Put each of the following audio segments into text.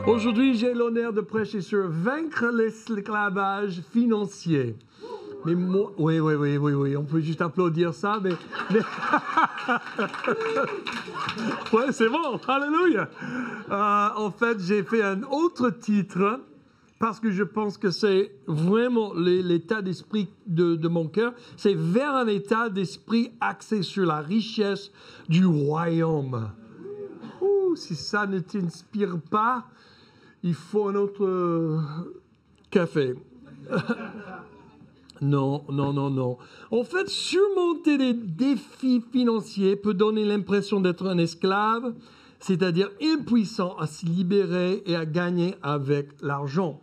Aujourd'hui, j'ai l'honneur de prêcher sur vaincre l'esclavage financier. Mais moi, oui, on peut juste applaudir ça, mais... ouais, c'est bon, alléluia. En fait, j'ai fait un autre titre parce que je pense que c'est vraiment l'état d'esprit de mon cœur. C'est vers un état d'esprit axé sur la richesse du royaume. Si ça ne t'inspire pas, il faut un autre café. Non. En fait, surmonter les défis financiers peut donner l'impression d'être un esclave, c'est-à-dire impuissant à se libérer et à gagner avec l'argent.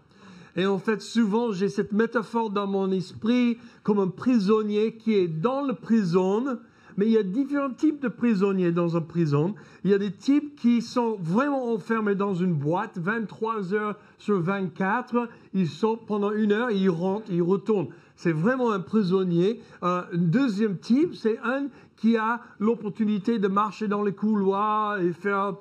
Et en fait, souvent, j'ai cette métaphore dans mon esprit comme un prisonnier qui est dans la prison. Mais il y a différents types de prisonniers dans une prison. Il y a des types qui sont vraiment enfermés dans une boîte, 23 heures sur 24. Ils sortent pendant 1 heure, ils rentrent, ils retournent. C'est vraiment un prisonnier. Un deuxième type, c'est un qui a l'opportunité de marcher dans les couloirs et faire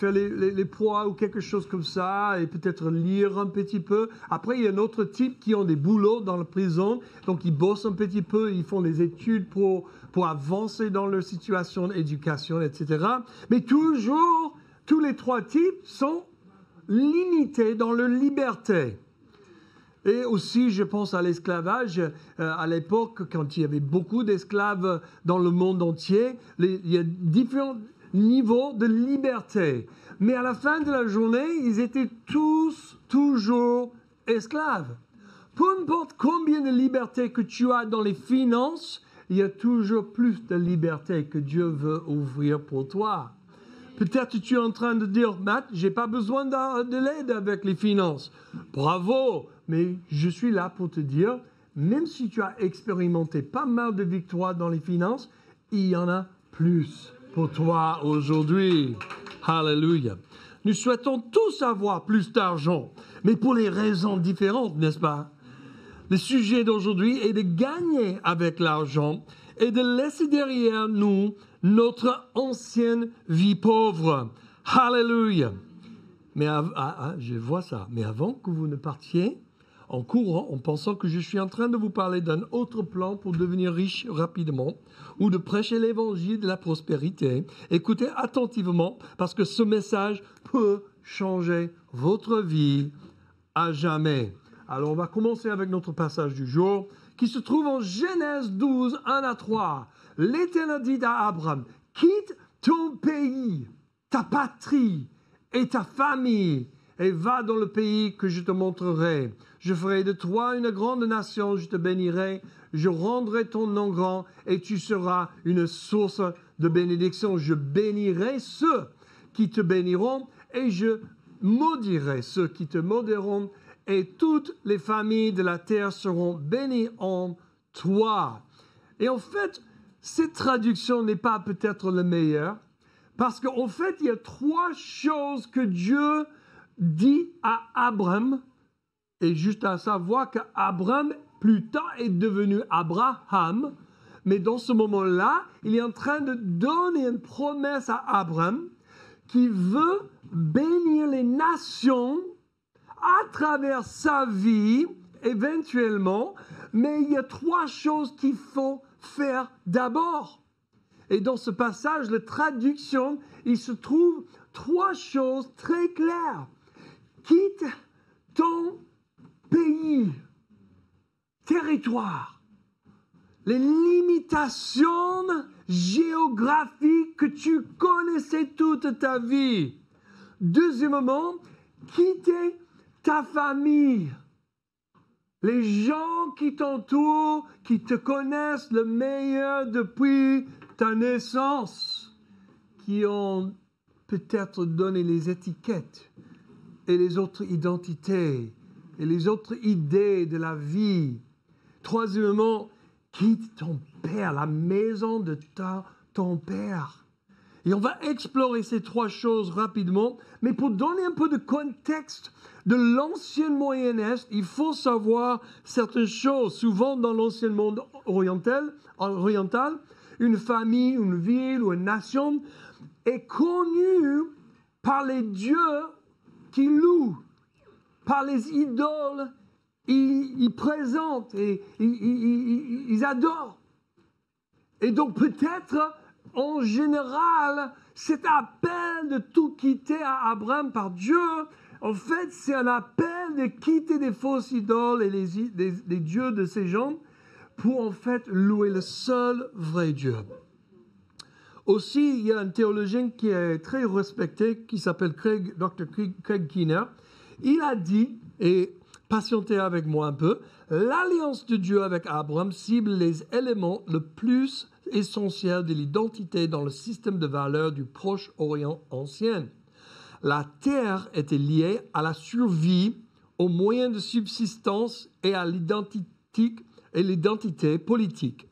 les poids ou quelque chose comme ça, et peut-être lire un petit peu. Après, il y a un autre type qui ont des boulots dans la prison, donc ils bossent un petit peu, ils font des études pour avancer dans leur situation d'éducation, etc. Mais toujours, tous les 3 types sont limités dans leur liberté. Et aussi, je pense à l'esclavage. À l'époque, quand il y avait beaucoup d'esclaves dans le monde entier, il y a différents niveaux de liberté. Mais à la fin de la journée, ils étaient tous toujours esclaves. Peu importe combien de liberté que tu as dans les finances, il y a toujours plus de liberté que Dieu veut ouvrir pour toi. Peut-être tu es en train de dire, Matt, j'ai pas besoin de l'aide avec les finances. Bravo, mais je suis là pour te dire, même si tu as expérimenté pas mal de victoires dans les finances, il y en a plus pour toi aujourd'hui. Alléluia. Nous souhaitons tous avoir plus d'argent, mais pour les raisons différentes, n'est-ce pas? Le sujet d'aujourd'hui est de gagner avec l'argent et de laisser derrière nous notre ancienne vie pauvre. Alléluia. Mais je vois ça. Mais avant que vous ne partiez en courant, en pensant que je suis en train de vous parler d'un autre plan pour devenir riche rapidement, ou de prêcher l'évangile de la prospérité, écoutez attentivement parce que ce message peut changer votre vie à jamais. Alors, on va commencer avec notre passage du jour qui se trouve en Genèse 12, 1 à 3. L'Éternel dit à Abraham, quitte ton pays, ta patrie et ta famille et va dans le pays que je te montrerai. Je ferai de toi une grande nation, je te bénirai, je rendrai ton nom grand et tu seras une source de bénédiction. Je bénirai ceux qui te béniront et je maudirai ceux qui te maudiront. Et toutes les familles de la terre seront bénies en toi. Et en fait, cette traduction n'est pas peut-être la meilleure, parce qu'en fait, il y a 3 choses que Dieu dit à Abraham, et juste à savoir qu'Abraham, plus tard, est devenu Abraham, mais dans ce moment-là, il est en train de donner une promesse à Abraham qui veut bénir les nations à travers sa vie, éventuellement, mais il y a 3 choses qu'il faut faire d'abord. Et dans ce passage, la traduction, il se trouve 3 choses très claires. Quitte ton pays, territoire, les limitations géographiques que tu connaissais toute ta vie. Deuxièmement, quitter ta famille, les gens qui t'entourent, qui te connaissent le meilleur depuis ta naissance, qui ont peut-être donné les étiquettes et les autres identités et les autres idées de la vie. Troisièmement, quitte ton père, la maison de ton père. Et on va explorer ces 3 choses rapidement, mais pour donner un peu de contexte de l'ancien Moyen-Est, il faut savoir certaines choses. Souvent dans l'ancien monde oriental, une famille, une ville ou une nation est connue par les dieux qui louent par les idoles, ils présentent et ils adorent. Et donc peut-être, en général, cet appel de tout quitter à Abraham par Dieu, en fait, c'est un appel de quitter les fausses idoles et les dieux de ces gens pour en fait louer le seul vrai Dieu. Aussi, il y a un théologien qui est très respecté, qui s'appelle Dr. Craig Keener. Il a dit, et patientez avec moi un peu, l'alliance de Dieu avec Abraham cible les éléments le plus essentiels de l'identité dans le système de valeurs du Proche-Orient ancien. La terre était liée à la survie, aux moyens de subsistance et à l'identité politique.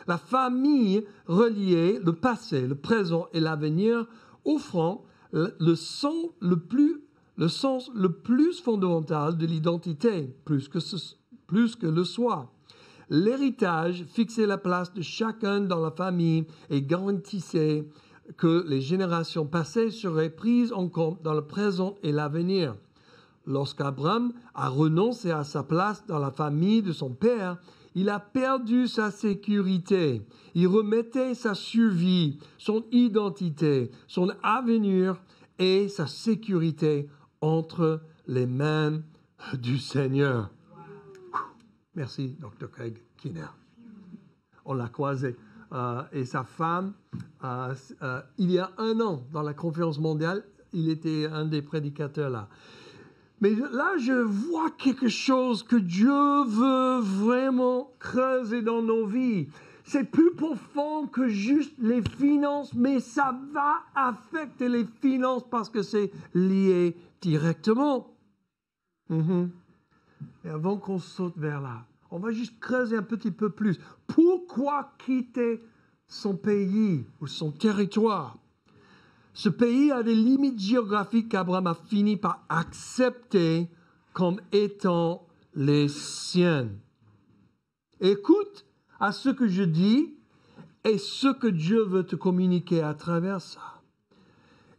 La famille reliait le passé, le présent et l'avenir, offrant le sens le plus fondamental de l'identité, plus que le soi. L'héritage fixait la place de chacun dans la famille et garantissait que les générations passées seraient prises en compte dans le présent et l'avenir. Lorsqu'Abraham a renoncé à sa place dans la famille de son père, il a perdu sa sécurité. Il remettait sa survie, son identité, son avenir et sa sécurité entre les mains du Seigneur. Merci, Dr. Craig Keener. On l'a croisé. Et sa femme, il y a 1 an, dans la conférence mondiale, il était un des prédicateurs là. Mais là, je vois quelque chose que Dieu veut vraiment creuser dans nos vies. C'est plus profond que juste les finances, mais ça va affecter les finances parce que c'est lié directement. Et avant qu'on saute vers là, on va juste creuser un petit peu plus. Pourquoi quitter son pays ou son territoire? Ce pays a des limites géographiques qu'Abraham a fini par accepter comme étant les siennes. Écoute à ce que je dis et ce que Dieu veut te communiquer à travers ça.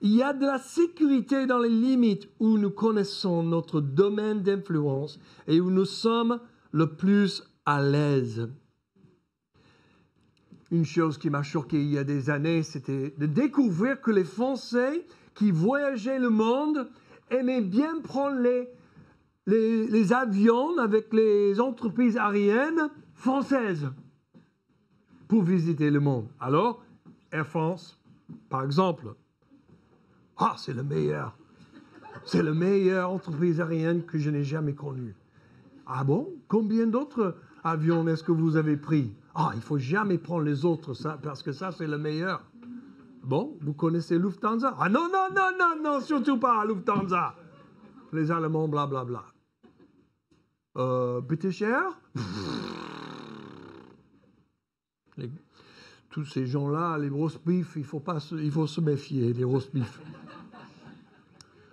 Il y a de la sécurité dans les limites où nous connaissons notre domaine d'influence et où nous sommes le plus à l'aise. Une chose qui m'a choqué il y a des années, c'était de découvrir que les Français qui voyageaient le monde aimaient bien prendre les avions avec les entreprises aériennes françaises pour visiter le monde. Alors, Air France, par exemple, c'est le meilleur. C'est la meilleure entreprise aérienne que je n'ai jamais connue. Ah bon? Combien d'autres avions est-ce que vous avez pris? Il ne faut jamais prendre les autres, ça, parce que ça, c'est le meilleur. Bon, vous connaissez Lufthansa? Non, surtout pas Lufthansa. Les Allemands, blablabla. British Air? Tous ces gens-là, les roast beef, il faut se méfier des roast beef.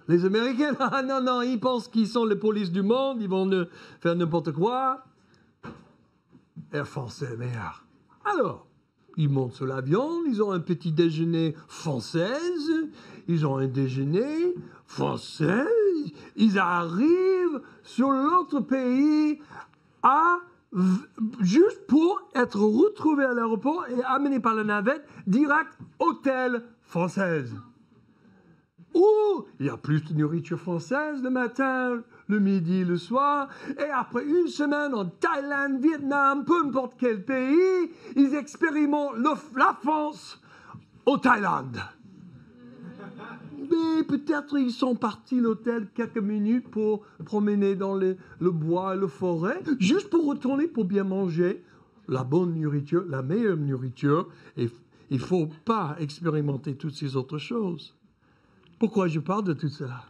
Les Américains, non, ils pensent qu'ils sont les polices du monde, ils vont faire n'importe quoi. Air France, c'est le meilleur. Alors, ils montent sur l'avion, ils ont un petit déjeuner française, ils ont un déjeuner français, ils arrivent sur l'autre pays juste pour être retrouvés à l'aéroport et amenés par la navette direct hôtel française. Où il y a plus de nourriture française le matin, le midi, le soir. Et après une semaine en Thaïlande, Vietnam, peu importe quel pays, ils expérimentent la France au Thaïlande. Mais peut-être ils sont partis à l'hôtel quelques minutes pour promener dans le bois et la forêt, juste pour retourner pour bien manger la bonne nourriture, la meilleure nourriture. Et il ne faut pas expérimenter toutes ces autres choses. Pourquoi je parle de tout cela?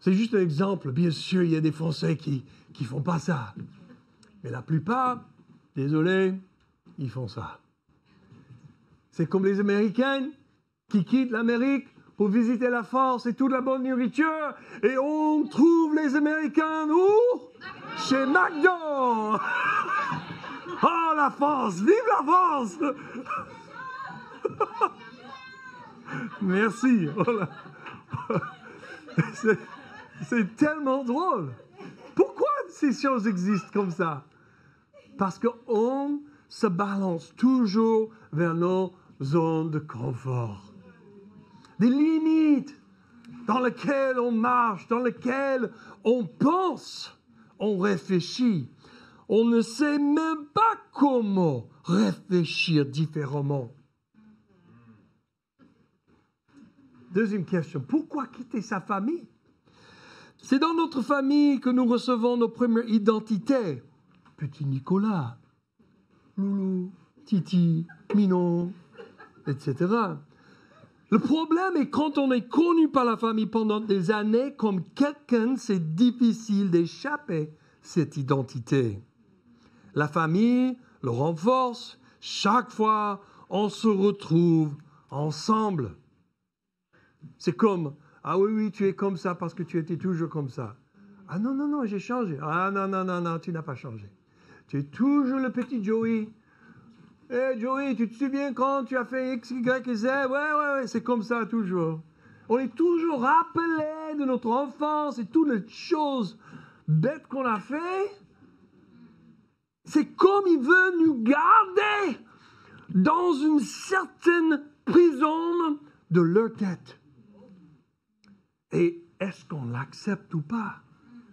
C'est juste un exemple. Bien sûr, il y a des Français qui ne font pas ça. Mais la plupart, désolé, ils font ça. C'est comme les Américains qui quittent l'Amérique pour visiter la France et toute la bonne nourriture. Et on trouve les Américains où? Chez McDo. Oh, la France! Vive la France! Merci. C'est tellement drôle. Pourquoi ces choses existent comme ça? Parce qu'on se balance toujours vers nos zones de confort. Des limites dans lesquelles on marche, dans lesquelles on pense, on réfléchit. On ne sait même pas comment réfléchir différemment. Deuxième question, pourquoi quitter sa famille? C'est dans notre famille que nous recevons nos premières identités. Petit Nicolas, Loulou, Titi, Minon, etc. Le problème est quand on est connu par la famille pendant des années comme quelqu'un, c'est difficile d'échapper cette identité. La famille le renforce. Chaque fois, on se retrouve ensemble. C'est comme, ah oui, tu es comme ça parce que tu étais toujours comme ça. Ah non, j'ai changé. Ah non, tu n'as pas changé. Tu es toujours le petit Joey. Joey, tu te souviens quand tu as fait X, Y et Z? Ouais, c'est comme ça toujours. On est toujours rappelé de notre enfance et toutes les choses bêtes qu'on a fait. C'est comme il veut nous garder dans une certaine prison de leur tête. Et est-ce qu'on l'accepte ou pas?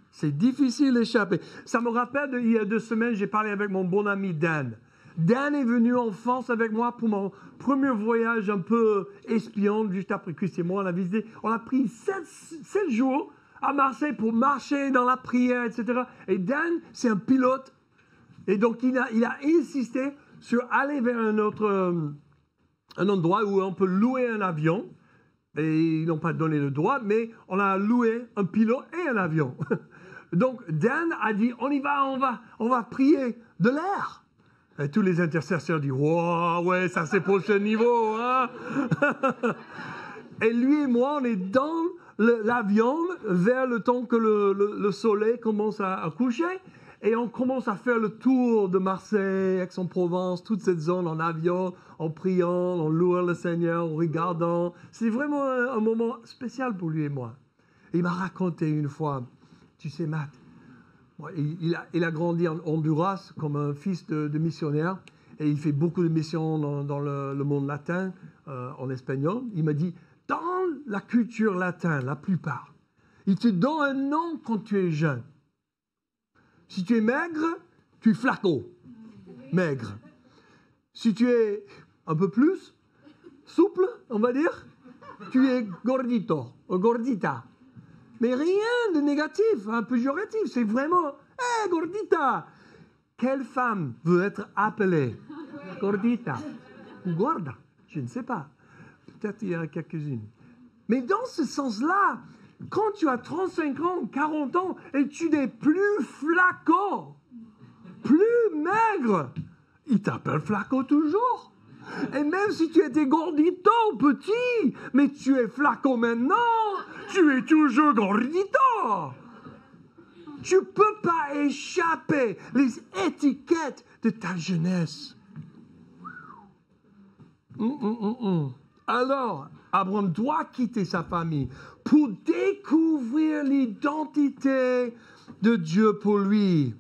C'est difficile d'échapper. Ça me rappelle, il y a 2 semaines, j'ai parlé avec mon bon ami Dan. Dan est venu en France avec moi pour mon premier voyage un peu espion, juste après Christ et moi, on a visité. On a pris 7 jours à Marseille pour marcher dans la prière, etc. Et Dan, c'est un pilote. Et donc, il a insisté sur aller vers un endroit où on peut louer un avion. Et ils n'ont pas donné le droit, mais on a loué un pilote et un avion. Donc, Dan a dit, on y va, on va prier de l'air. Et tous les intercesseurs disent, wow, ouais, ça c'est prochain niveau, hein. Et lui et moi, on est dans l'avion vers le temps que le soleil commence à coucher. Et on commence à faire le tour de Marseille, Aix-en-Provence, toute cette zone en avion, en priant, en louant le Seigneur, en regardant. C'est vraiment un moment spécial pour lui et moi. Et il m'a raconté une fois, tu sais Matt, il a grandi en Honduras comme un fils de missionnaire et il fait beaucoup de missions dans le monde latin, en espagnol. Il m'a dit, dans la culture latine, la plupart, il te donne un nom quand tu es jeune. Si tu es maigre, tu es flaco, maigre. Si tu es un peu plus souple, on va dire, tu es gordito, ou gordita. Mais rien de négatif, un peu péjoratif, c'est vraiment, hé, gordita. Quelle femme veut être appelée gordita ou gorda? Je ne sais pas. Peut-être il y en a quelques-unes. Mais dans ce sens-là, quand tu as 35 ans, 40 ans, et tu n'es plus flaco, plus maigre, il t'appelle flaco toujours. Et même si tu étais gordito, petit, mais tu es flaco maintenant, tu es toujours gordito. Tu ne peux pas échapper les étiquettes de ta jeunesse. Alors, Abraham doit quitter sa famille pour découvrir l'identité de Dieu pour lui.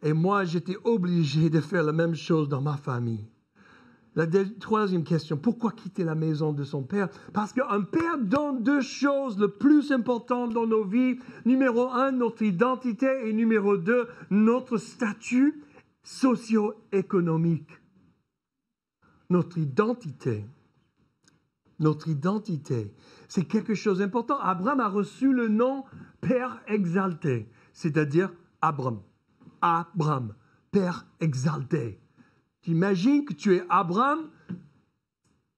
Et moi, j'étais obligé de faire la même chose dans ma famille. La troisième question, pourquoi quitter la maison de son père? Parce qu'un père donne 2 choses les plus importantes dans nos vies. Numéro 1, notre identité, et numéro 2, notre statut socio-économique. Notre identité, c'est quelque chose d'important. Abraham a reçu le nom Père exalté, c'est-à-dire Abraham, Père exalté. Tu imagines que tu es Abraham,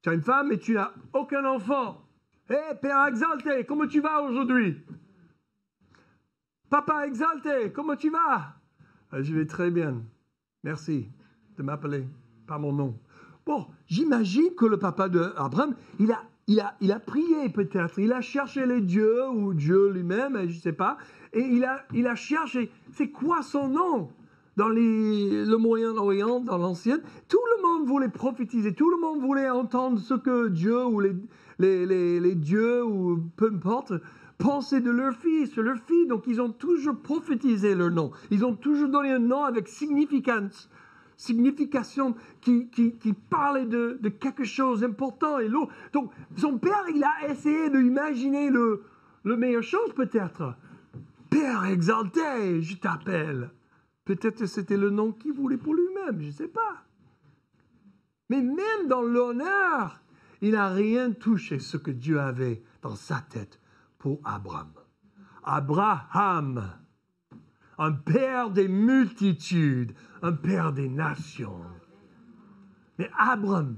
tu as une femme et tu n'as aucun enfant. Hé, Père exalté, comment tu vas aujourd'hui? Papa exalté, comment tu vas? Je vais très bien. Merci de m'appeler par mon nom. Bon, j'imagine que le papa d'Abraham, il a prié peut-être, il a cherché les dieux, ou Dieu lui-même, je ne sais pas, et il a cherché, c'est quoi son nom? Dans le Moyen-Orient, dans l'Ancienne, tout le monde voulait prophétiser, tout le monde voulait entendre ce que Dieu ou les dieux, ou peu importe, pensée de leur fils, leur fille. Donc, ils ont toujours prophétisé leur nom. Ils ont toujours donné un nom avec signification qui parlait de quelque chose d'important. Et l'autre. Donc, son père, il a essayé d'imaginer le meilleure chose, peut-être. Père exalté, je t'appelle. Peut-être que c'était le nom qu'il voulait pour lui-même, je ne sais pas. Mais même dans l'honneur, il n'a rien touché ce que Dieu avait dans sa tête pour Abraham. Abraham, un père des multitudes, un père des nations. Mais Abraham,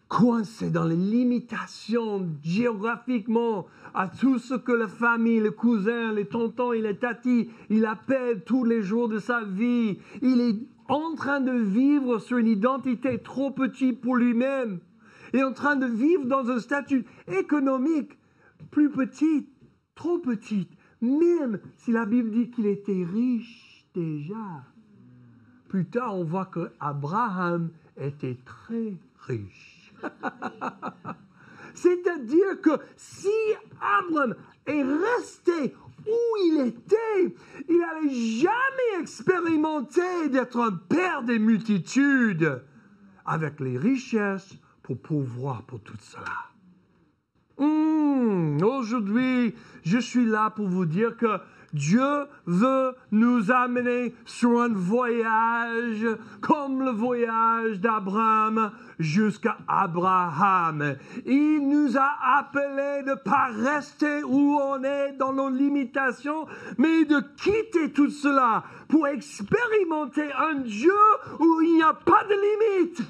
coincé dans les limitations géographiquement à tout ce que la famille, les cousins, les tontons et les tatis, il appelle tous les jours de sa vie. Il est en train de vivre sur une identité trop petite pour lui-même. Il est en train de vivre dans un statut économique plus petit, trop petit, même si la Bible dit qu'il était riche déjà. Plus tard, on voit qu'Abraham était très riche. C'est-à-dire que si Abraham est resté où il était, il n'allait jamais expérimenter d'être un père des multitudes avec les richesses pour pourvoir pour tout cela. Aujourd'hui, je suis là pour vous dire que Dieu veut nous amener sur un voyage comme le voyage d'Abraham jusqu'à Abraham. Il nous a appelés de ne pas rester où on est dans nos limitations, mais de quitter tout cela pour expérimenter un Dieu où il n'y a pas de limite.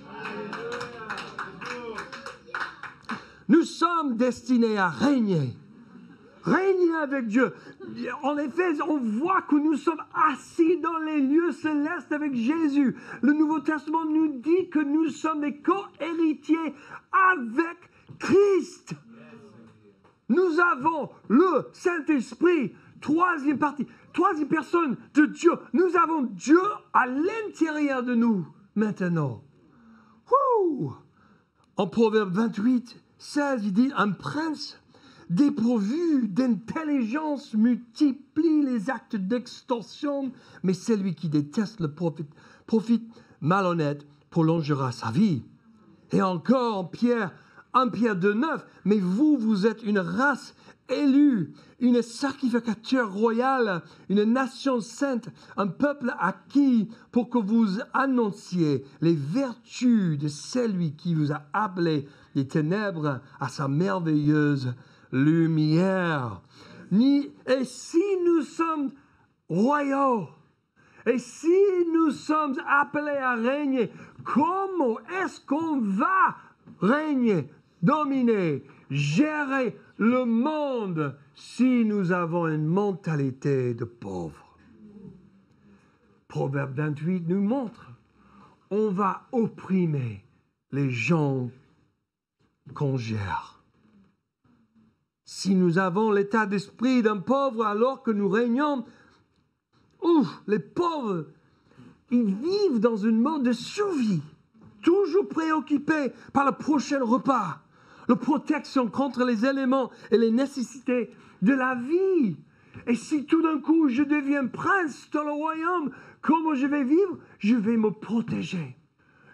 Nous sommes destinés à régner. Régner avec Dieu. En effet, on voit que nous sommes assis dans les lieux célestes avec Jésus. Le Nouveau Testament nous dit que nous sommes des co-héritiers avec Christ. Nous avons le Saint-Esprit, troisième personne de Dieu. Nous avons Dieu à l'intérieur de nous maintenant. En Proverbe 28, 16, il dit, un prince dépourvu d'intelligence multiplie les actes d'extorsion, mais celui qui déteste le profit malhonnête prolongera sa vie. Et encore en Pierre 2,9, mais vous êtes une race élue, une sacrificateur royal, une nation sainte, un peuple acquis pour que vous annonciez les vertus de celui qui vous a appelé des ténèbres à sa merveilleuse lumière. Et si nous sommes royaux, et si nous sommes appelés à régner, comment est-ce qu'on va régner, dominer, gérer le monde si nous avons une mentalité de pauvre? Proverbe 28 nous montre, on va opprimer les gens qu'on gère. Si nous avons l'état d'esprit d'un pauvre alors que nous régnons, les pauvres, ils vivent dans un mode de survie, toujours préoccupés par le prochain repas, la protection contre les éléments et les nécessités de la vie. Et si tout d'un coup je deviens prince dans le royaume, comment je vais vivre? Je vais me protéger.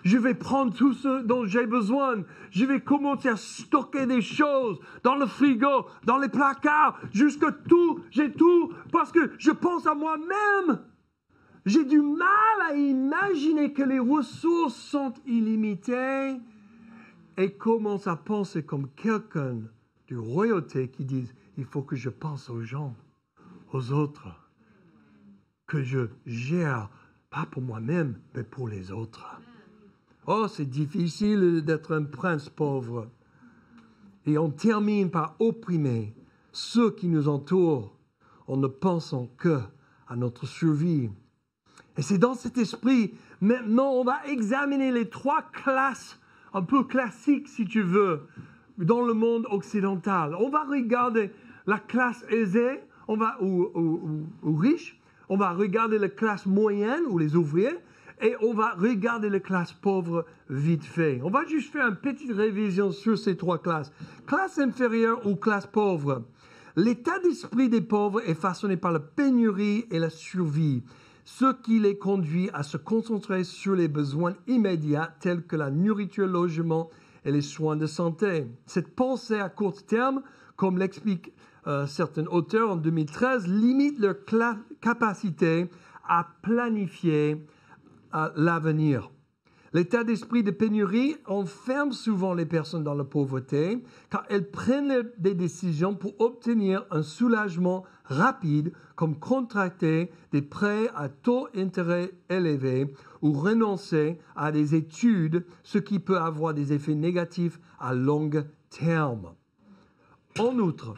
Je vais prendre tout ce dont j'ai besoin. Je vais commencer à stocker des choses dans le frigo, dans les placards, jusqu'à tout. J'ai tout parce que je pense à moi-même. J'ai du mal à imaginer que les ressources sont illimitées et commence à penser comme quelqu'un de royauté qui dit il faut que je pense aux gens, aux autres, que je gère, pas pour moi-même, mais pour les autres. Oh, c'est difficile d'être un prince pauvre. Et on termine par opprimer ceux qui nous entourent en ne pensant que à notre survie. Et c'est dans cet esprit, maintenant, on va examiner les 3 classes un peu classiques, si tu veux, dans le monde occidental. On va regarder la classe aisée ou riche. On va regarder la classe moyenne ou les ouvriers. Et on va regarder les classes pauvres vite fait. On va juste faire une petite révision sur ces 3 classes. Classe inférieure ou classe pauvre. L'état d'esprit des pauvres est façonné par la pénurie et la survie, ce qui les conduit à se concentrer sur les besoins immédiats tels que la nourriture, le logement et les soins de santé. Cette pensée à court terme, comme l'expliquent certains auteurs en 2013, limite leur capacité à planifier l'avenir. L'état d'esprit de pénurie enferme souvent les personnes dans la pauvreté car elles prennent des décisions pour obtenir un soulagement rapide comme contracter des prêts à taux d'intérêt élevés ou renoncer à des études, ce qui peut avoir des effets négatifs à long terme. En outre,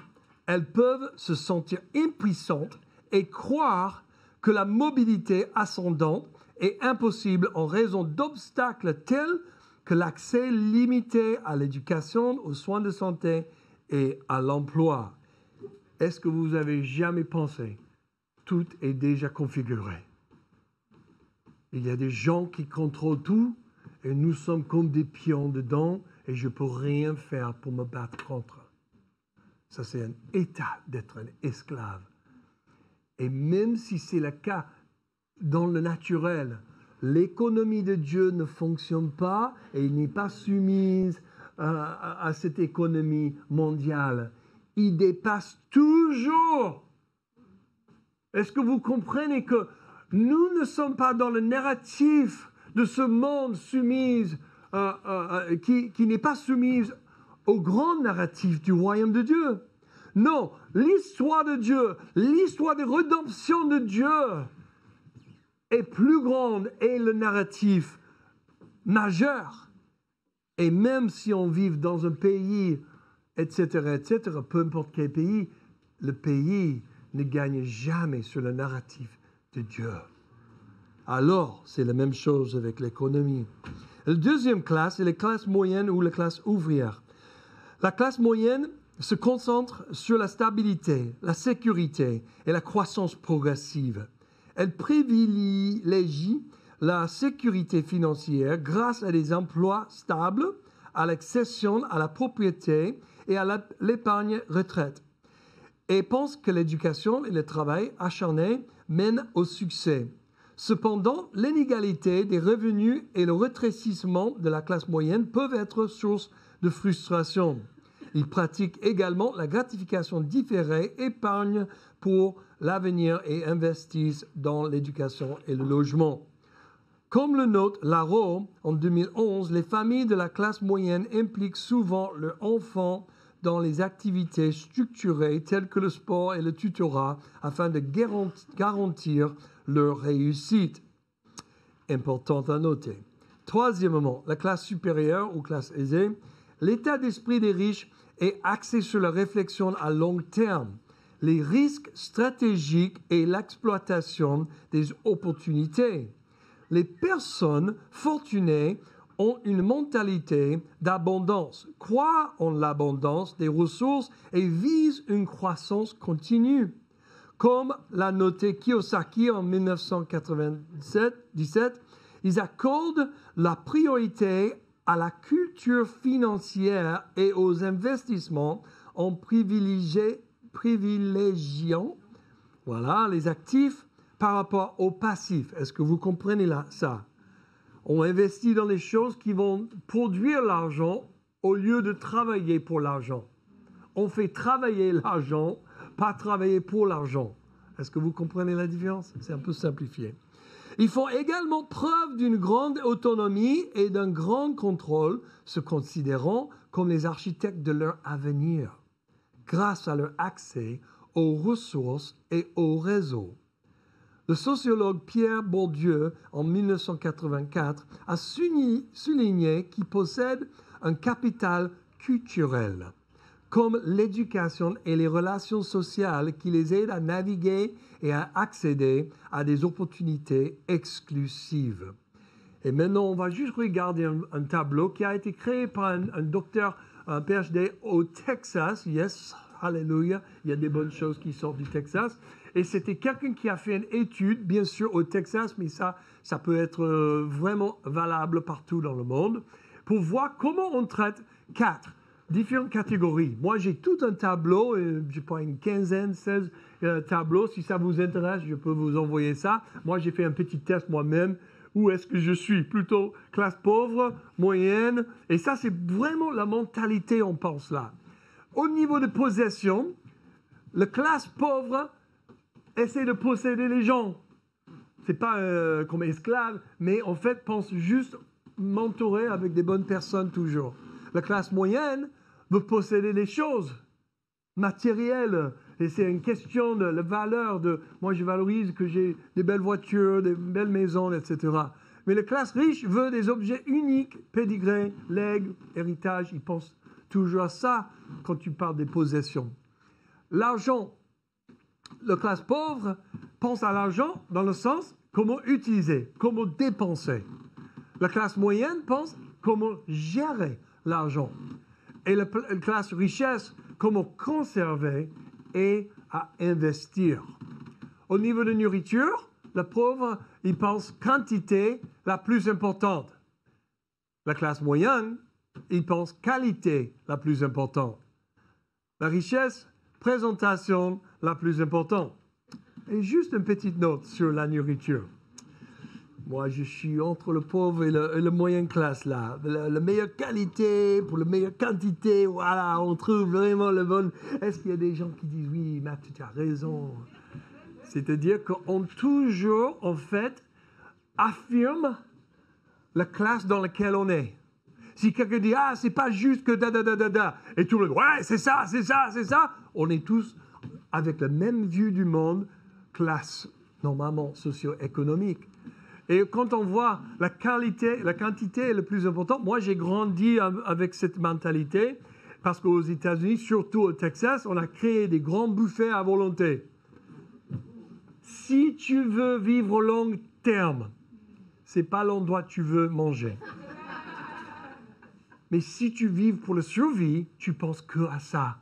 elles peuvent se sentir impuissantes et croire que la mobilité ascendante est impossible en raison d'obstacles tels que l'accès limité à l'éducation, aux soins de santé et à l'emploi. Est-ce que vous avez jamais pensé, tout est déjà configuré? Il y a des gens qui contrôlent tout et nous sommes comme des pions dedans et je ne peux rien faire pour me battre contre. Ça, c'est un état d'être un esclave. Et même si c'est le cas dans le naturel, l'économie de Dieu ne fonctionne pas et il n'est pas soumise à cette économie mondiale. Il dépasse toujours. Est-ce que vous comprenez que nous ne sommes pas dans le narratif de ce monde soumise, qui n'est pas soumise au grand narratif du royaume de Dieu? Non, l'histoire de Dieu, l'histoire de rédemption de Dieu est plus grande et le narratif majeur. Et même si on vit dans un pays, etc., peu importe quel pays, le pays ne gagne jamais sur le narratif de Dieu. Alors, c'est la même chose avec l'économie. La deuxième classe est la classe moyenne ou la classe ouvrière. La classe moyenne se concentre sur la stabilité, la sécurité et la croissance progressive. Elle privilégie la sécurité financière grâce à des emplois stables, à l'accession à la propriété et à l'épargne retraite. Et pense que l'éducation et le travail acharné mènent au succès. Cependant, l'inégalité des revenus et le rétrécissement de la classe moyenne peuvent être source de frustration. Ils pratiquent également la gratification différée, épargnent pour l'avenir et investissent dans l'éducation et le logement. Comme le note Laro en 2011, les familles de la classe moyenne impliquent souvent leurs enfants dans les activités structurées telles que le sport et le tutorat afin de garantir leur réussite. Important à noter. Troisièmement, la classe supérieure ou classe aisée, l'état d'esprit des riches est axé sur la réflexion à long terme, les risques stratégiques et l'exploitation des opportunités. Les personnes fortunées ont une mentalité d'abondance, croient en l'abondance des ressources et visent une croissance continue. Comme l'a noté Kiyosaki en 1997, ils accordent la priorité à la culture financière et aux investissements en privilégiant les actifs par rapport aux passifs. Est-ce que vous comprenez ça? On investit dans les choses qui vont produire l'argent au lieu de travailler pour l'argent. On fait travailler l'argent, pas travailler pour l'argent. Est-ce que vous comprenez la différence? C'est un peu simplifié. Ils font également preuve d'une grande autonomie et d'un grand contrôle, se considérant comme les architectes de leur avenir, grâce à leur accès aux ressources et aux réseaux. Le sociologue Pierre Bourdieu, en 1984, a souligné qu'ils possèdent un capital culturel, comme l'éducation et les relations sociales qui les aident à naviguer et à accéder à des opportunités exclusives. Et maintenant, on va juste regarder un tableau qui a été créé par un docteur, un PhD au Texas. Yes, hallelujah, il y a des bonnes choses qui sortent du Texas. Et c'était quelqu'un qui a fait une étude, bien sûr au Texas, mais ça peut être vraiment valable partout dans le monde, pour voir comment on traite 4 différentes catégories. Moi, j'ai tout un tableau, je pas une quinzaine, 16 tableaux. Si ça vous intéresse, je peux vous envoyer ça. Moi, j'ai fait un petit test moi-même. Où est-ce que je suis? Plutôt classe pauvre, moyenne. Et ça, c'est vraiment la mentalité, on pense là. Au niveau de possession, la classe pauvre essaie de posséder les gens. C'est pas comme esclave, mais en fait, pense juste m'entourer avec des bonnes personnes toujours. La classe moyenne veut posséder des choses matérielles. Et c'est une question de la valeur de... Moi, je valorise que j'ai des belles voitures, des belles maisons, etc. Mais la classe riche veut des objets uniques, pédigrés, legs, héritage. Ils pensent toujours à ça quand tu parles des possessions. L'argent, la classe pauvre pense à l'argent dans le sens comment utiliser, comment dépenser. La classe moyenne pense comment gérer l'argent. Et la classe richesse, comment conserver et à investir. Au niveau de nourriture, le pauvre, il pense quantité la plus importante. La classe moyenne, il pense qualité la plus importante. La richesse, présentation la plus importante. Et juste une petite note sur la nourriture. Moi, je suis entre le pauvre et le moyenne classe, là. La meilleure qualité pour la meilleure quantité, voilà, on trouve vraiment le bon... Est-ce qu'il y a des gens qui disent, oui, Matt, tu as raison. C'est-à-dire qu'on toujours, en fait, affirme la classe dans laquelle on est. Si quelqu'un dit, ah, c'est pas juste que et tout le monde, ouais, c'est ça, on est tous avec la même vue du monde, classe, normalement, socio-économique. Et quand on voit la quantité est le plus important, moi j'ai grandi avec cette mentalité, parce qu'aux États-Unis, surtout au Texas, on a créé des grands buffets à volonté. Si tu veux vivre au long terme, c'est pas l'endroit que tu veux manger. Mais si tu vis pour la survie, tu penses que à ça.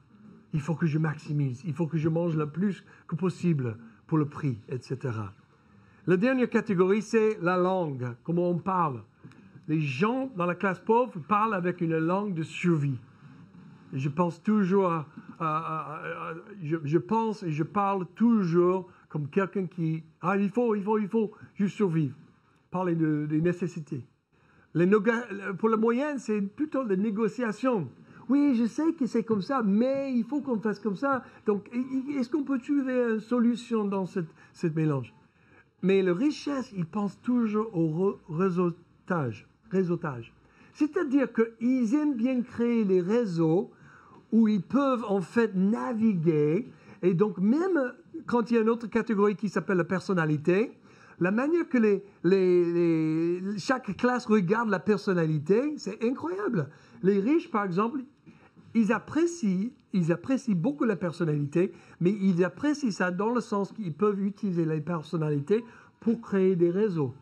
Il faut que je maximise, il faut que je mange le plus que possible pour le prix, etc. La dernière catégorie, c'est la langue, comment on parle. Les gens dans la classe pauvre parlent avec une langue de survie. Et je pense toujours, je pense et je parle toujours comme quelqu'un qui, il faut juste survivre. Parler des nécessités. Pour la moyenne, c'est plutôt des négociations. Oui, je sais que c'est comme ça, mais il faut qu'on fasse comme ça. Donc, est-ce qu'on peut trouver une solution dans cette mélange? Mais la richesse, ils pensent toujours au réseautage. C'est-à-dire qu'ils aiment bien créer les réseaux où ils peuvent en fait naviguer. Et donc, même quand il y a une autre catégorie qui s'appelle la personnalité, la manière que chaque classe regarde la personnalité, c'est incroyable. Les riches, par exemple, ils apprécient beaucoup la personnalité, mais ils apprécient ça dans le sens qu'ils peuvent utiliser la personnalité pour créer des réseaux.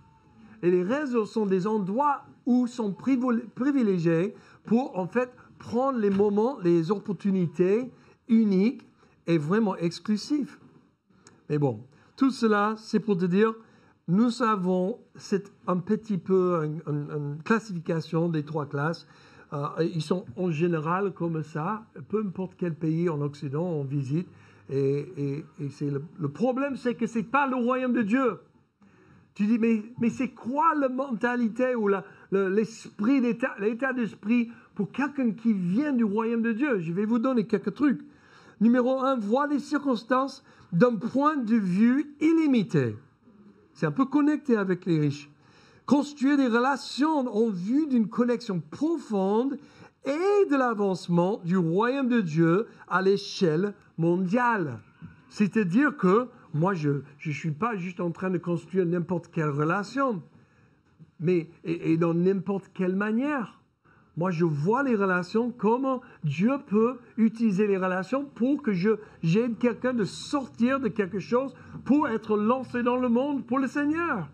Et les réseaux sont des endroits où sont privilégiés pour, en fait, prendre les moments, les opportunités uniques et vraiment exclusifs. Mais bon, tout cela, c'est pour te dire, nous avons un petit peu une classification des trois classes. Ils sont en général comme ça, peu importe quel pays en Occident on visite. Et c'est le problème, c'est que ce n'est pas le royaume de Dieu. Tu dis, mais c'est quoi la mentalité ou l'esprit, l'état d'esprit pour quelqu'un qui vient du royaume de Dieu? Je vais vous donner quelques trucs. Numéro 1, voir les circonstances d'un point de vue illimité. C'est un peu connecté avec les riches. Construire des relations en vue d'une connexion profonde et de l'avancement du royaume de Dieu à l'échelle mondiale. C'est-à-dire que moi, je ne suis pas juste en train de construire n'importe quelle relation, mais et dans n'importe quelle manière. Moi, je vois les relations, comment Dieu peut utiliser les relations pour que j'aide quelqu'un de sortir de quelque chose pour être lancé dans le monde pour le Seigneur.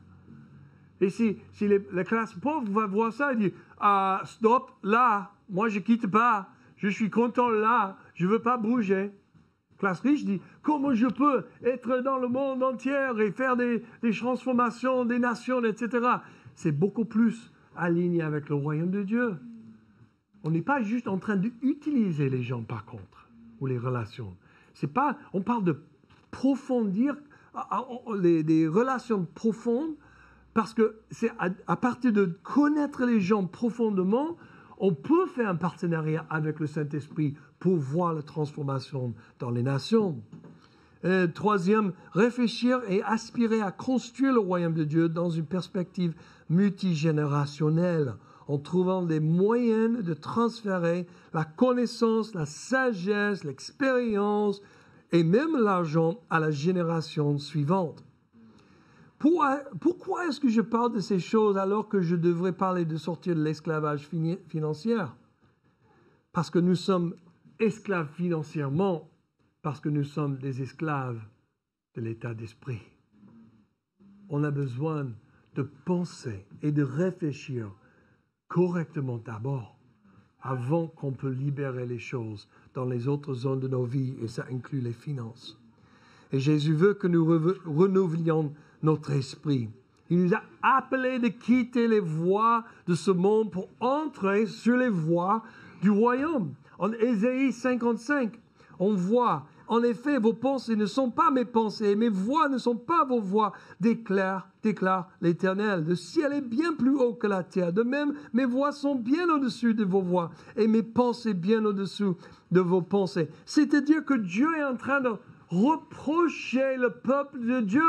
Et si la classe pauvre va voir ça et dit « Stop, là, moi je ne quitte pas, je suis content là, je ne veux pas bouger ». Classe riche dit « Comment je peux être dans le monde entier et faire des transformations des nations, etc. » C'est beaucoup plus aligné avec le royaume de Dieu. On n'est pas juste en train d'utiliser les gens, par contre, ou les relations. C'est pas, on parle de profondir les relations profondes, parce que c'est à partir de connaître les gens profondément, on peut faire un partenariat avec le Saint-Esprit pour voir la transformation dans les nations. Troisième, réfléchir et aspirer à construire le royaume de Dieu dans une perspective multigénérationnelle, en trouvant des moyens de transférer la connaissance, la sagesse, l'expérience et même l'argent à la génération suivante. Pourquoi est-ce que je parle de ces choses alors que je devrais parler de sortir de l'esclavage financier? Parce que nous sommes esclaves financièrement, parce que nous sommes des esclaves de l'état d'esprit. On a besoin de penser et de réfléchir correctement d'abord, avant qu'on peut libérer les choses dans les autres zones de nos vies, et ça inclut les finances. Et Jésus veut que nous renouvellions notre esprit. Il nous a appelés de quitter les voies de ce monde pour entrer sur les voies du royaume. En Ésaïe 55, on voit, en effet, vos pensées ne sont pas mes pensées, mes voix ne sont pas vos voix, déclare l'Éternel. Le ciel est bien plus haut que la terre. De même, mes voix sont bien au-dessus de vos voix et mes pensées bien au-dessous de vos pensées. C'est-à-dire que Dieu est en train de reprocher le peuple de Dieu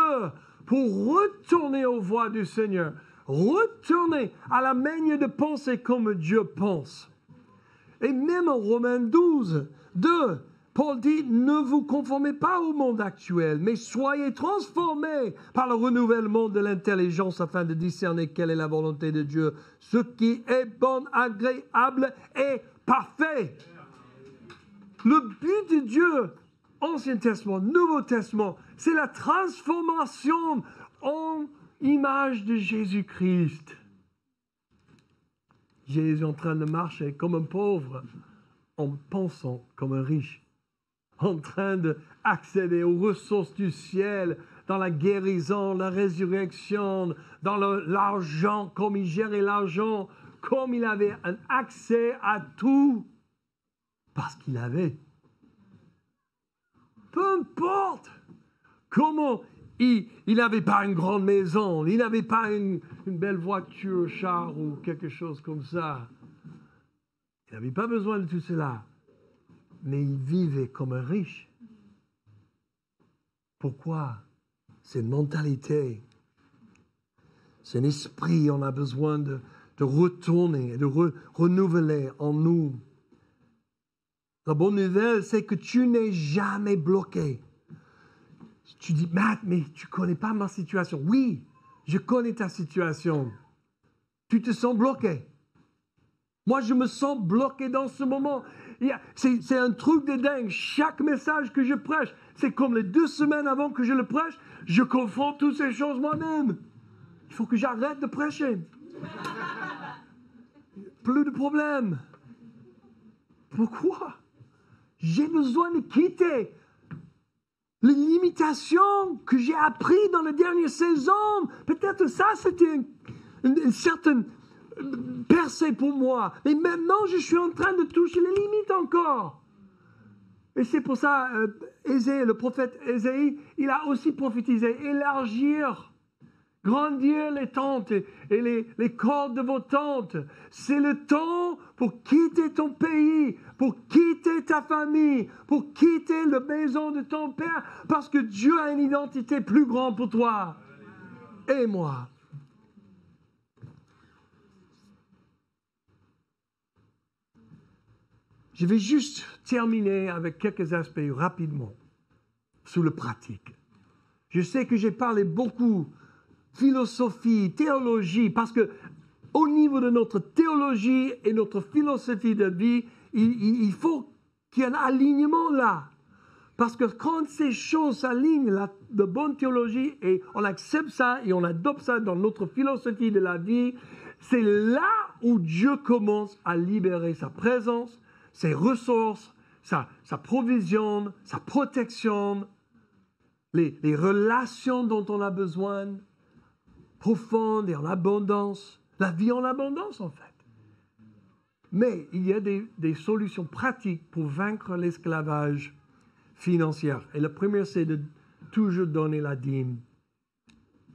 pour retourner aux voies du Seigneur, retourner à la manière de penser comme Dieu pense. Et même en Romains 12, 2, Paul dit, ne vous conformez pas au monde actuel, mais soyez transformés par le renouvellement de l'intelligence afin de discerner quelle est la volonté de Dieu, ce qui est bon, agréable et parfait. Le but de Dieu, Ancien Testament, Nouveau Testament, c'est la transformation en image de Jésus-Christ. Jésus est en train de marcher comme un pauvre en pensant comme un riche, en train d'accéder aux ressources du ciel, dans la guérison, la résurrection, dans l'argent, comme il gérait l'argent, comme il avait un accès à tout, parce qu'il avait. Peu importe comment il n'avait pas une grande maison, il n'avait pas une belle voiture, char ou quelque chose comme ça. Il n'avait pas besoin de tout cela. Mais il vivait comme un riche. Pourquoi? C'est une mentalité. C'est un esprit. On a besoin de retourner et de renouveler en nous. La bonne nouvelle, c'est que tu n'es jamais bloqué. Tu dis, Matt, mais tu ne connais pas ma situation. Oui, je connais ta situation. Tu te sens bloqué. Moi, je me sens bloqué dans ce moment. C'est un truc de dingue. Chaque message que je prêche, c'est comme les 2 semaines avant que je le prêche, je confronte toutes ces choses moi-même. Il faut que j'arrête de prêcher. Plus de problèmes. Pourquoi? J'ai besoin de quitter les limitations que j'ai apprises dans les dernières saisons. Peut-être ça, c'était une certaine percée pour moi. Mais maintenant, je suis en train de toucher les limites encore. Et c'est pour ça, le prophète Ésaïe, il a aussi prophétisé, élargir, grandir les tentes et les cordes de vos tentes. C'est le temps pour quitter ton pays, pour quitter ta famille, pour quitter la maison de ton père, parce que Dieu a une identité plus grande pour toi et moi. Je vais juste terminer avec quelques aspects rapidement sur le pratique. Je sais que j'ai parlé beaucoup philosophie, théologie, parce que au niveau de notre théologie et notre philosophie de vie, il faut qu'il y ait un alignement là. Parce que quand ces choses s'alignent, de bonne théologie, et on accepte ça et on adopte ça dans notre philosophie de la vie, c'est là où Dieu commence à libérer sa présence, ses ressources, sa provision, sa protection, les relations dont on a besoin, profondes et en abondance. La vie en abondance, en fait. Mais il y a des solutions pratiques pour vaincre l'esclavage financier. Et la première, c'est de toujours donner la dîme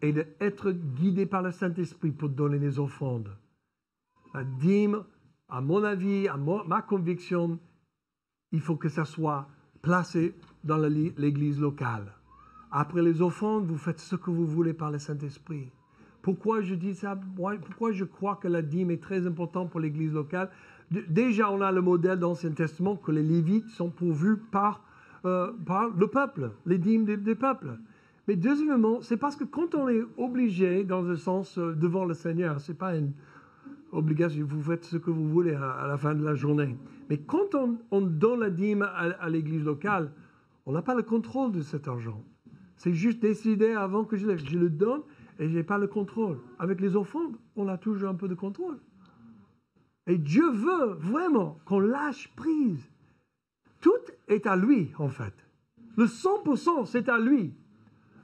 et d'être guidé par le Saint-Esprit pour donner les offrandes. La dîme, à mon avis, à ma conviction, il faut que ça soit placé dans l'église locale. Après les offrandes, vous faites ce que vous voulez par le Saint-Esprit. Pourquoi je dis ça? Pourquoi je crois que la dîme est très importante pour l'église locale? Déjà, on a le modèle dans l'Ancien Testament que les Lévites sont pourvus par le peuple, les dîmes des peuples. Mais deuxièmement, c'est parce que quand on est obligé, dans un sens, devant le Seigneur, ce n'est pas une obligation, vous faites ce que vous voulez à la fin de la journée. Mais quand on donne la dîme à l'église locale, on n'a pas le contrôle de cet argent. C'est juste décidé avant que je le donne et je n'ai pas le contrôle. Avec les offrandes, on a toujours un peu de contrôle. Et Dieu veut vraiment qu'on lâche prise. Tout est à lui, en fait. Le 100%, c'est à lui.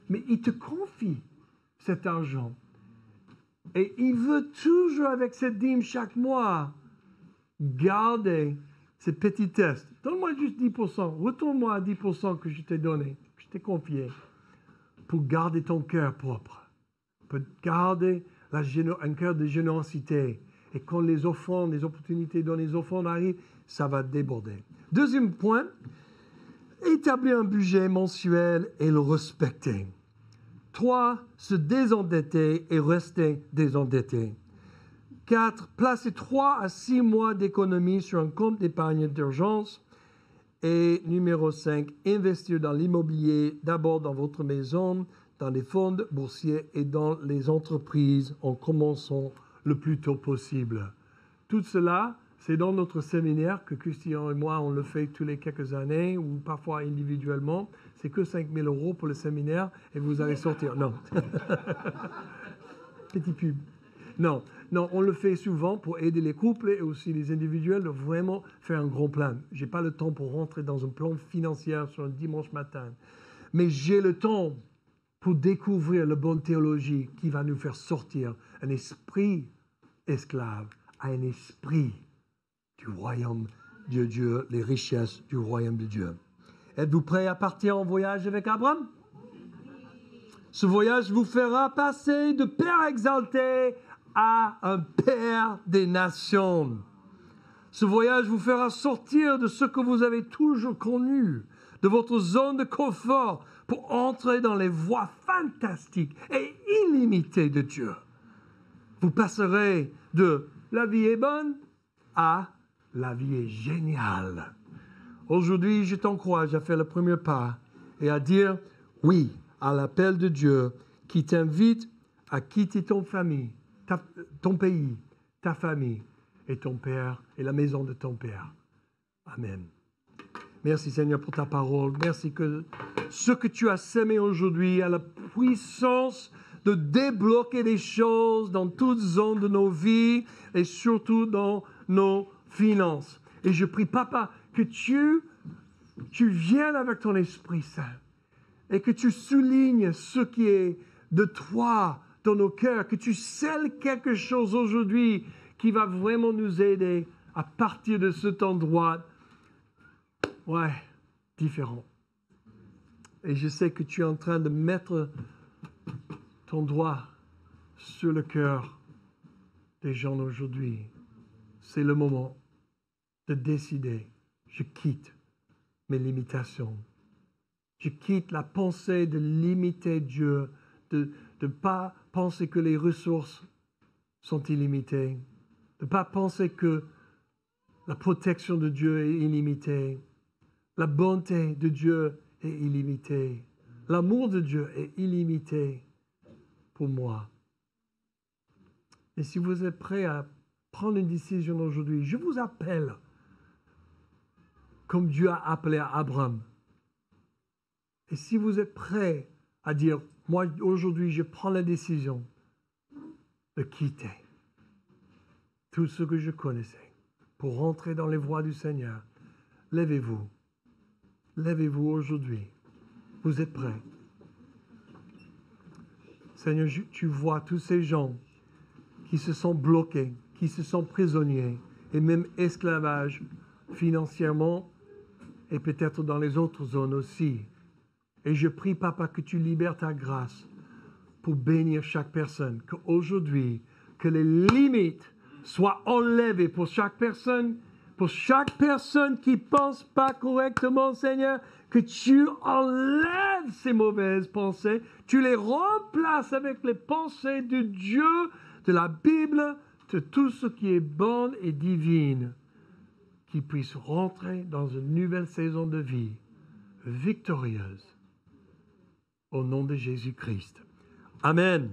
Mais il te confie cet argent. Et il veut toujours, avec cette dîme chaque mois, garder ces petits tests. Donne-moi juste 10%. Retourne-moi à 10% que je t'ai donné, que je t'ai confié, pour garder ton cœur propre, pour garder un cœur de générosité. Et quand les offrandes, les opportunités dans les offrandes arrivent, ça va déborder. Deuxième point, établir un budget mensuel et le respecter. 3. Se désendetter et rester désendetté. 4. Placer 3 à 6 mois d'économie sur un compte d'épargne d'urgence. Et numéro 5, investir dans l'immobilier, d'abord dans votre maison, dans les fonds boursiers et dans les entreprises en commençant le plus tôt possible. Tout cela, c'est dans notre séminaire que Christian et moi, on le fait tous les quelques années ou parfois individuellement. C'est que 5 000 € pour le séminaire et vous allez sortir. Non. Petit pub. Non, on le fait souvent pour aider les couples et aussi les individuels de vraiment faire un grand plan. Je n'ai pas le temps pour rentrer dans un plan financier sur un dimanche matin. Mais j'ai le temps pour découvrir la bonne théologie qui va nous faire sortir un esprit esclave à un esprit du royaume de Dieu, les richesses du royaume de Dieu. Êtes-vous prêts à partir en voyage avec Abraham? Ce voyage vous fera passer de Père exalté à un Père des nations. Ce voyage vous fera sortir de ce que vous avez toujours connu, de votre zone de confort, pour entrer dans les voies fantastiques et illimitées de Dieu. Vous passerez de la vie est bonne à la vie est géniale. Aujourd'hui, je t'encourage à faire le premier pas et à dire oui à l'appel de Dieu qui t'invite à quitter ton famille, ton pays, ta famille et ton père et la maison de ton père. Amen. Merci Seigneur pour ta parole. Merci que ce que tu as semé aujourd'hui a la puissance de débloquer des choses dans toutes zones de nos vies et surtout dans nos finances. Et je prie, Papa, que tu viennes avec ton Esprit Saint et que tu soulignes ce qui est de toi dans nos cœurs, que tu scelles quelque chose aujourd'hui qui va vraiment nous aider à partir de cet endroit, différent. Et je sais que tu es en train de mettre ton doigt sur le cœur des gens aujourd'hui. C'est le moment de décider. Je quitte mes limitations. Je quitte la pensée de limiter Dieu, de ne pas penser que les ressources sont illimitées, de ne pas penser que la protection de Dieu est illimitée, la bonté de Dieu est illimitée, l'amour de Dieu est illimité pour moi. Et si vous êtes prêts à prendre une décision aujourd'hui, je vous appelle comme Dieu a appelé à Abraham. Et si vous êtes prêts à dire, moi aujourd'hui je prends la décision de quitter tout ce que je connaissais pour rentrer dans les voies du Seigneur, levez-vous. Levez-vous aujourd'hui. Vous êtes prêts? Seigneur, tu vois tous ces gens qui se sont bloqués, qui se sont prisonniers et même esclavage financièrement et peut-être dans les autres zones aussi. Et je prie, Papa, que tu libères ta grâce pour bénir chaque personne, qu'aujourd'hui, que les limites soient enlevées pour chaque personne qui pense pas correctement, Seigneur, que tu enlèves ces mauvaises pensées, tu les remplaces avec les pensées de Dieu, de la Bible, de tout ce qui est bon et divin, qui puisse rentrer dans une nouvelle saison de vie victorieuse. Au nom de Jésus-Christ. Amen.